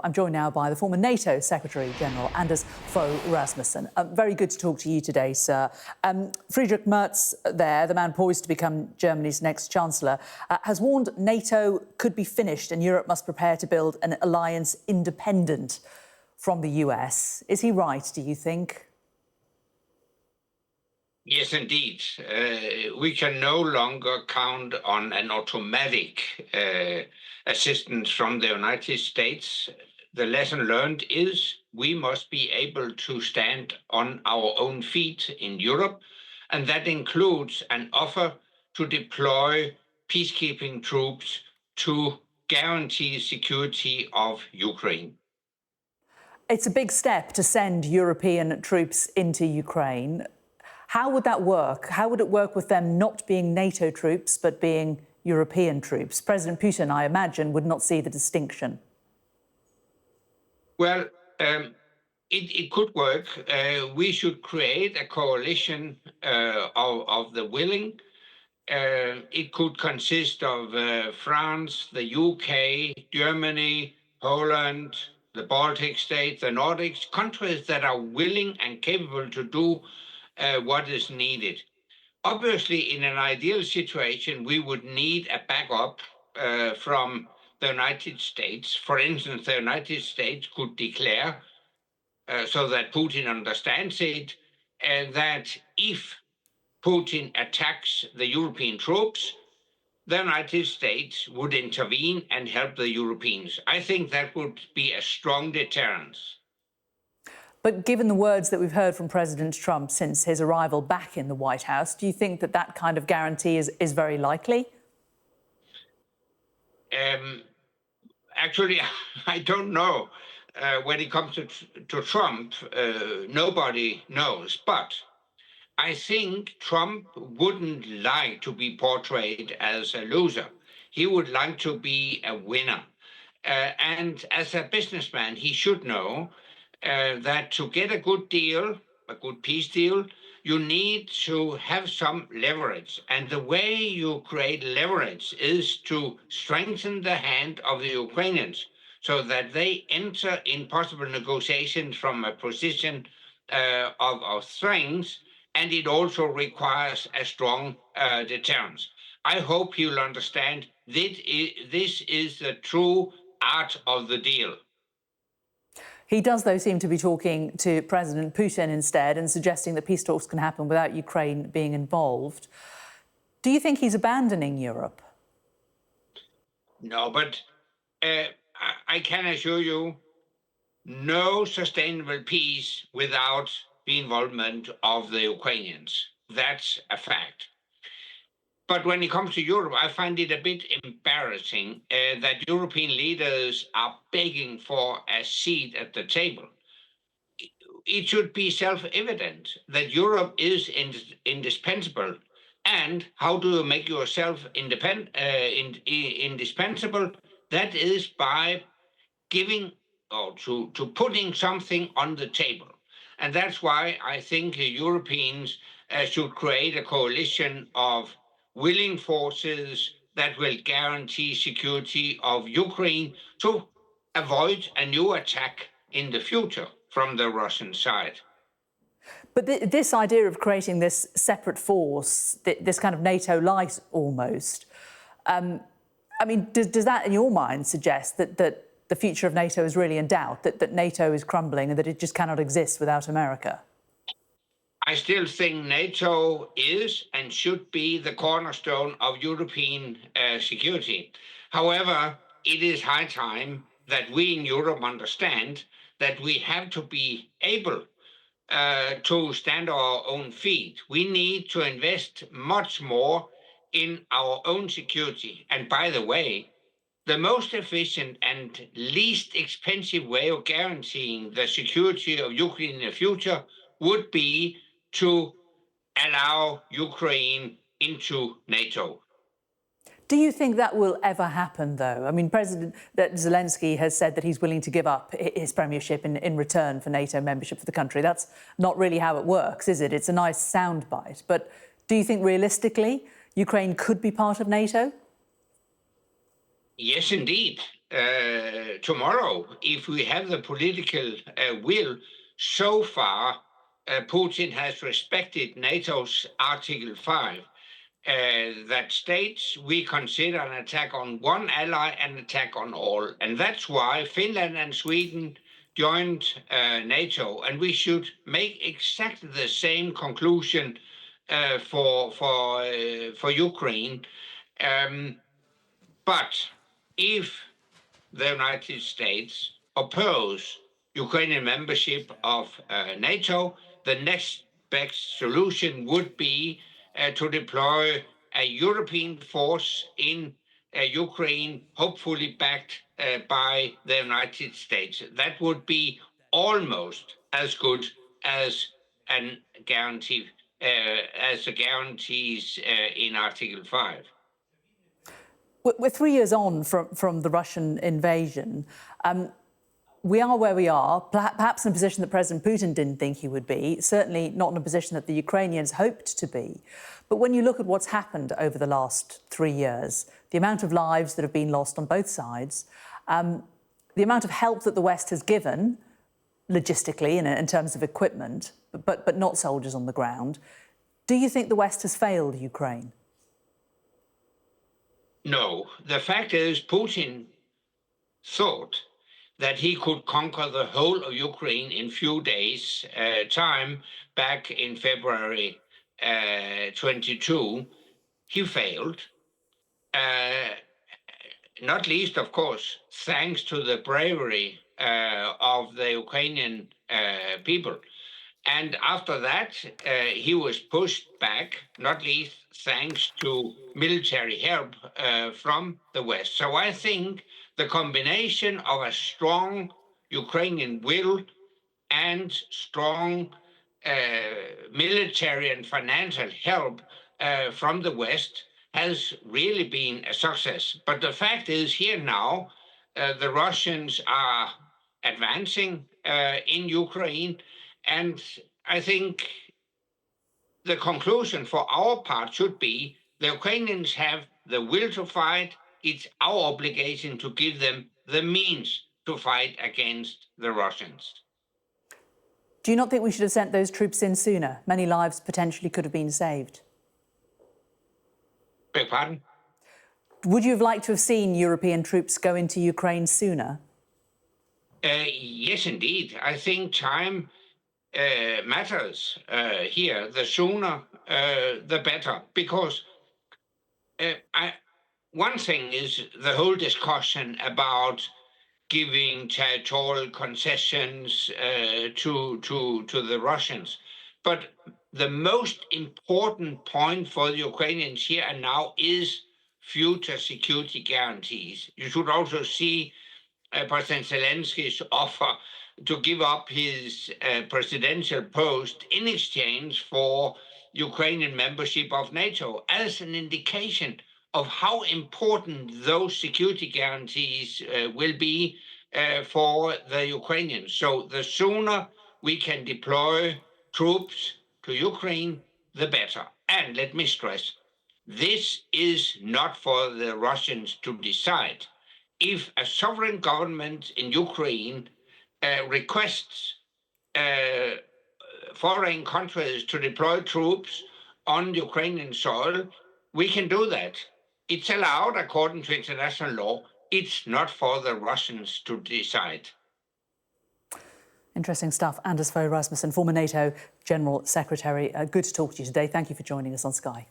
I'm joined now by the former NATO Secretary-General, Anders Fogh Rasmussen. Very good to talk to you today, sir. Friedrich Merz there, the man poised to become Germany's next Chancellor, has warned NATO could be finished and Europe must prepare to build an alliance independent from the US. Is he right, do you think? Yes, indeed. We can no longer count on an automatic assistance from the United States. The lesson learned is we must be able to stand on our own feet in Europe, and that includes an offer to deploy peacekeeping troops to guarantee security of Ukraine. It's a big step to send European troops into Ukraine. How would that work? How would it work with them not being NATO troops, but being European troops? President Putin, I imagine, would not see the distinction. Well, it could work. We should create a coalition of the willing. It could consist of France, the UK, Germany, Poland, the Baltic states, the Nordics, countries that are willing and capable to do what is needed. Obviously, in an ideal situation, we would need a backup from the United States. For instance, the United States could declare, so that Putin understands it, that if Putin attacks the European troops, the United States would intervene and help the Europeans. I think that would be a strong deterrence. But given the words that we've heard from President Trump since his arrival back in the White House, do you think that that kind of guarantee is very likely? Actually, I don't know. When it comes to Trump, nobody knows. But I think Trump wouldn't like to be portrayed as a loser. He would like to be a winner. And as a businessman, he should know that to get a good deal, a good peace deal, you need to have some leverage. And the way you create leverage is to strengthen the hand of the Ukrainians so that they enter in possible negotiations from a position of strength, and it also requires a strong deterrence. I hope you'll understand that this is the true art of the deal. He does, though, seem to be talking to President Putin instead and suggesting that peace talks can happen without Ukraine being involved. Do you think he's abandoning Europe? No, but I can assure you, no sustainable peace without the involvement of the Ukrainians. That's a fact. But when it comes to Europe, I find it a bit embarrassing that European leaders are begging for a seat at the table. It should be self-evident that Europe is indispensable. And how do you make yourself indispensable? That is by giving or to putting something on the table. And that's why I think Europeans should create a coalition of willing forces that will guarantee security of Ukraine to avoid a new attack in the future from the Russian side. But this idea of creating this separate force, this kind of NATO light almost, I mean, does that in your mind suggest that the future of NATO is really in doubt, that NATO is crumbling and that it just cannot exist without America? I still think NATO is and should be the cornerstone of European security. However, it is high time that we in Europe understand that we have to be able to stand on our own feet. We need to invest much more in our own security. And by the way, the most efficient and least expensive way of guaranteeing the security of Ukraine in the future would be to allow Ukraine into NATO. Do you think that will ever happen, though? I mean, President Zelensky has said that he's willing to give up his premiership in return for NATO membership for the country. That's not really how it works, is it? It's a nice soundbite. But do you think realistically Ukraine could be part of NATO? Yes, indeed. tomorrow if we have the political will. So far, Putin has respected NATO's Article 5. That states we consider an attack on one ally an attack on all. And that's why Finland and Sweden joined NATO, and we should make exactly the same conclusion for Ukraine. But if the United States oppose Ukrainian membership of NATO, the next best solution would be to deploy a European force in Ukraine, hopefully backed by the United States. That would be almost as good as an guarantee, as the guarantees in Article 5. We're 3 years on from the Russian invasion. We are where we are, perhaps in a position that President Putin didn't think he would be, certainly not in a position that the Ukrainians hoped to be. But when you look at what's happened over the last 3 years, the amount of lives that have been lost on both sides, the amount of help that the West has given, logistically in terms of equipment, but not soldiers on the ground, do you think the West has failed Ukraine? No, the fact is Putin thought that he could conquer the whole of Ukraine in few days' time back in February 22. He failed, not least, of course, thanks to the bravery of the Ukrainian people. And after that, he was pushed back, not least thanks to military help from the West. So I think the combination of a strong Ukrainian will and strong military and financial help from the West has really been a success. But the fact is here now, the Russians are advancing in Ukraine. And I think the conclusion for our part should be the Ukrainians have the will to fight. It's our obligation to give them the means to fight against the Russians. Do you not think we should have sent those troops in sooner? Many lives potentially could have been saved. Beg pardon? Would you have liked to have seen European troops go into Ukraine sooner? Yes, indeed. I think time matters here. The sooner, the better. Because one thing is the whole discussion about giving territorial concessions to the Russians. But the most important point for the Ukrainians here and now is future security guarantees. You should also see President Zelensky's offer to give up his presidential post in exchange for Ukrainian membership of NATO as an indication of how important those security guarantees will be for the Ukrainians. So the sooner we can deploy troops to Ukraine, the better. And let me stress, this is not for the Russians to decide. If a sovereign government in Ukraine requests foreign countries to deploy troops on Ukrainian soil, we can do that. It's allowed according to international law. It's not for the Russians to decide. Interesting stuff. Anders Fogh Rasmussen, former NATO General Secretary. Good to talk to you today. Thank you for joining us on Sky.